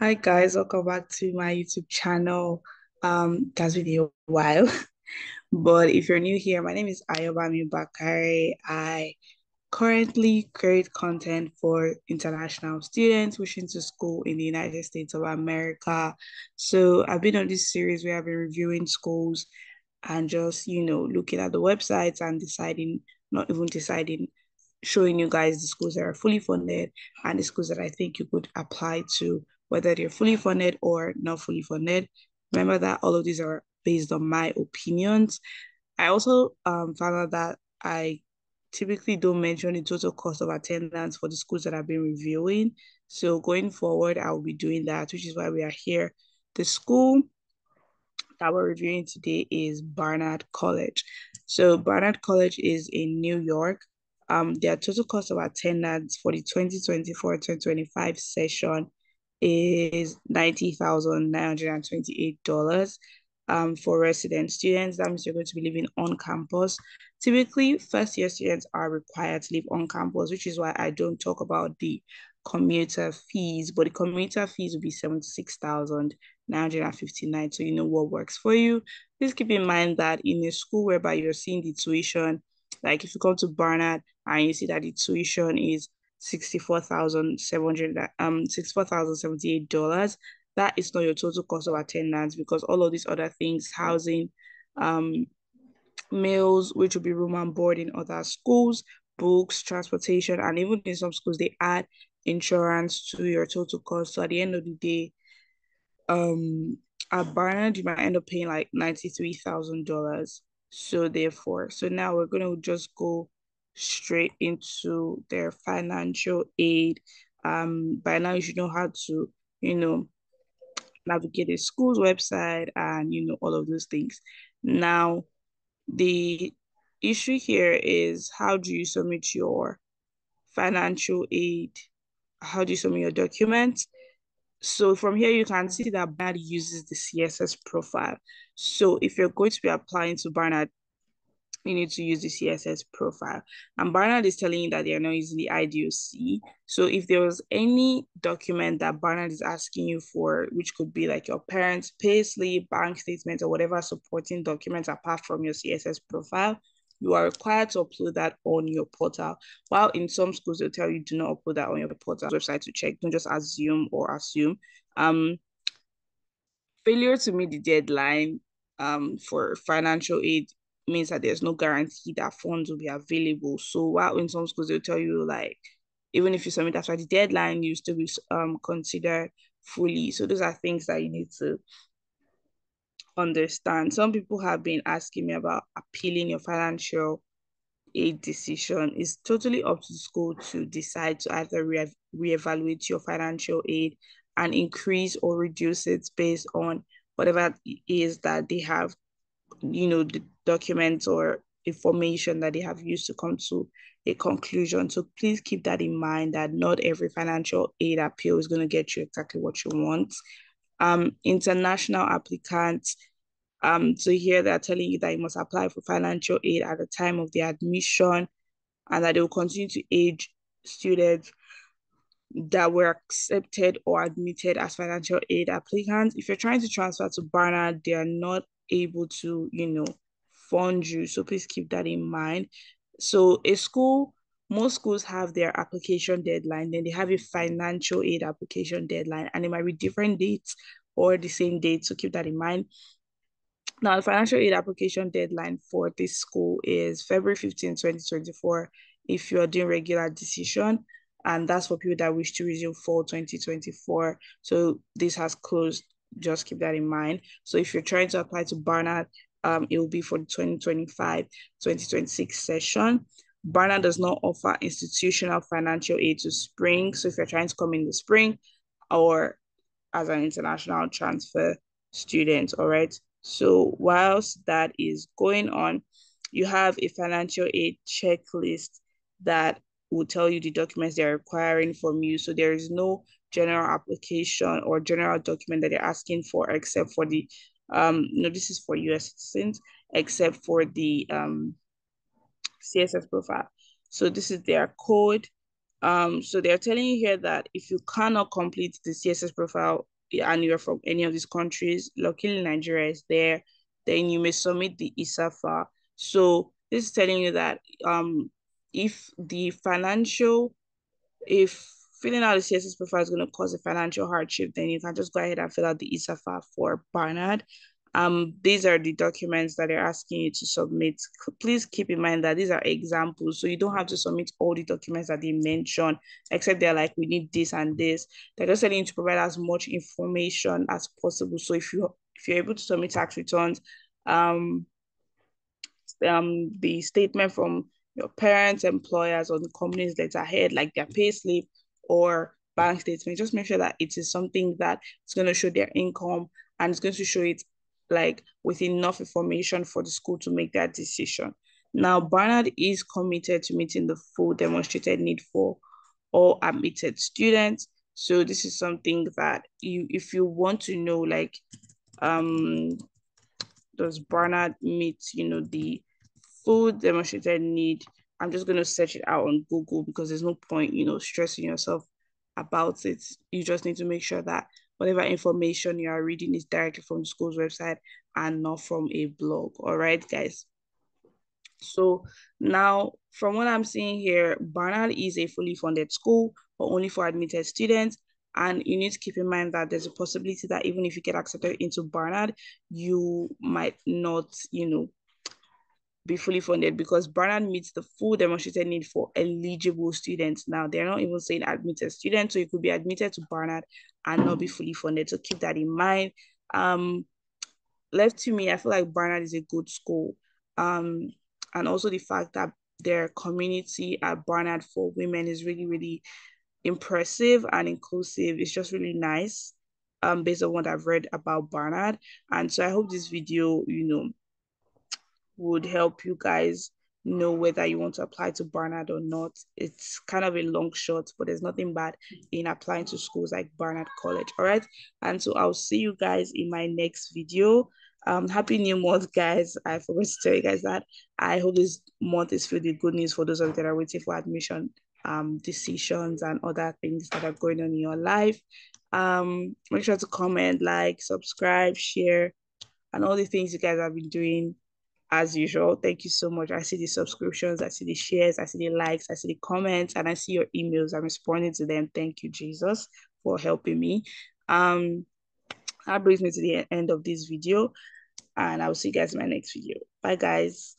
Hi guys, welcome back to my YouTube channel. That's been a while, but if you're new here, my name is Ayobami Bakare. I currently create content for international students wishing to school in the United States of America. So I've been on this series where I've been reviewing schools and just, looking at the websites and deciding, not even deciding, showing you guys the schools that are fully funded and the schools that I think you could apply to, whether they're fully funded or not fully funded. Remember that all of these are based on my opinions. I also found out that I typically don't mention the total cost of attendance for the schools that I've been reviewing. So going forward, I'll be doing that, which is why we are here. The school that we're reviewing today is Barnard College. So Barnard College is in New York. Their total cost of attendance for the 2024-2025 session is $90,928. For resident students, that means you're going to be living on campus. Typically, first year students are required to live on campus, which is why I don't talk about the commuter fees, but the commuter fees will be 76,959. So you know what works for you. Please keep in mind that in a school whereby you're seeing the tuition, like if you come to Barnard and you see that the tuition is $64,78, that is not your total cost of attendance because all of these other things, housing, um, meals, which will be room and board in other schools, books, transportation, and even in some schools they add insurance to your total cost. So at the end of the day, um at Barnard, you might end up paying like $93,000. So now we're gonna just go straight into their financial aid. By now you should know how to, you know, navigate a school's website and all of those things. Now, the issue here is how do you submit your financial aid? How do you submit your documents? So from here, you can see that Barnard uses the CSS profile. So if you're going to be applying to Barnard, you need to use the CSS profile. And Barnard is telling you that they are not using the IDOC. So if there was any document that Barnard is asking you for, which could be like your parents' payslip, bank statement, or whatever supporting documents apart from your CSS profile, you are required to upload that on your portal. While in some schools, they'll tell you do not upload that on your portal website to check. Don't just assume or assume. Um, Failure to meet the deadline for financial aid means that there's no guarantee that funds will be available. So while in some schools they'll tell you like even if you submit after the deadline, you still be considered fully. So those are things that you need to understand. Some people have been asking me about appealing your financial aid decision. It's totally up to the school to decide to either reevaluate your financial aid and increase or reduce it based on whatever it is that they have, the documents or information that they have used to come to a conclusion. So please keep that in mind that not every financial aid appeal is going to get you exactly what you want. International applicants, so here they're telling you that you must apply for financial aid at the time of the admission and that they will continue to aid students that were accepted or admitted as financial aid applicants. If you're trying to transfer to Barnard, they are not able to, fund you. So please keep that in mind. So most schools have their application deadline, then they have a financial aid application deadline, and it might be different dates or the same date. So keep that in mind. Now, the financial aid application deadline for this school is February 15, 2024, if you're doing regular decision. And that's for people that wish to resume fall 2024. So this has closed. Just keep that in mind. So if you're trying to apply to Barnard, it will be for the 2025-2026 session. Barnard does not offer institutional financial aid to spring. So if you're trying to come in the spring or as an international transfer student, all right? So whilst that is going on, you have a financial aid checklist that will tell you the documents they're requiring from you. So there is no general application or general document that they're asking for, except for the, no, this is for US citizens, except for the CSS profile. So this is their code. So they're telling you here that if you cannot complete the CSS profile and you're from any of these countries, luckily Nigeria is there, then you may submit the ISAFA. So this is telling you that if the financial if filling out the CSS profile is going to cause a financial hardship, then you can just go ahead and fill out the ISAFA for Barnard. These are the documents that they're asking you to submit. Please keep in mind that these are examples, so you don't have to submit all the documents that they mention, except they're like, we need this and this. They're just telling you to provide as much information as possible. So if you're able to submit tax returns, the statement from your parents, employers, or the company's letterhead, like their pay slip or bank statement. Just make sure that it is something that is going to show their income and it's going to show it like with enough information for the school to make that decision. Now, Barnard is committed to meeting the full demonstrated need for all admitted students. So this is something that if you want to know, like, does Barnard meet, the full demonstrated need? I'm just going to search it out on Google because there's no point, stressing yourself about it. You just need to make sure that whatever information you are reading is directly from the school's website and not from a blog. All right, guys. So now, from what I'm seeing here, Barnard is a fully funded school, but only for admitted students. And you need to keep in mind that there's a possibility that even if you get accepted into Barnard, you might not, be fully funded because Barnard meets the full demonstrated need for eligible students. Now, they're not even saying admitted students, so you could be admitted to Barnard and not be fully funded. So keep that in mind. Left to me, I feel like Barnard is a good school. And also the fact that their community at Barnard for women is really, really impressive and inclusive. It's just really nice, based on what I've read about Barnard. And so I hope this video, would help you guys know whether you want to apply to Barnard or not. It's kind of a long shot, but there's nothing bad in applying to schools like Barnard College. All right. And so I'll see you guys in my next video. Happy new month, guys. I forgot to tell you guys that. I hope this month is filled with good news for those of you that are waiting for admission decisions and other things that are going on in your life. Make sure to comment, like, subscribe, share, and all the things you guys have been doing as usual. Thank you so much. I see the subscriptions, I see the shares, I see the likes, I see the comments, and I see your emails. I'm responding to them. Thank you, Jesus, for helping me. That brings me to the end of this video, and I will see you guys in my next video. Bye, guys.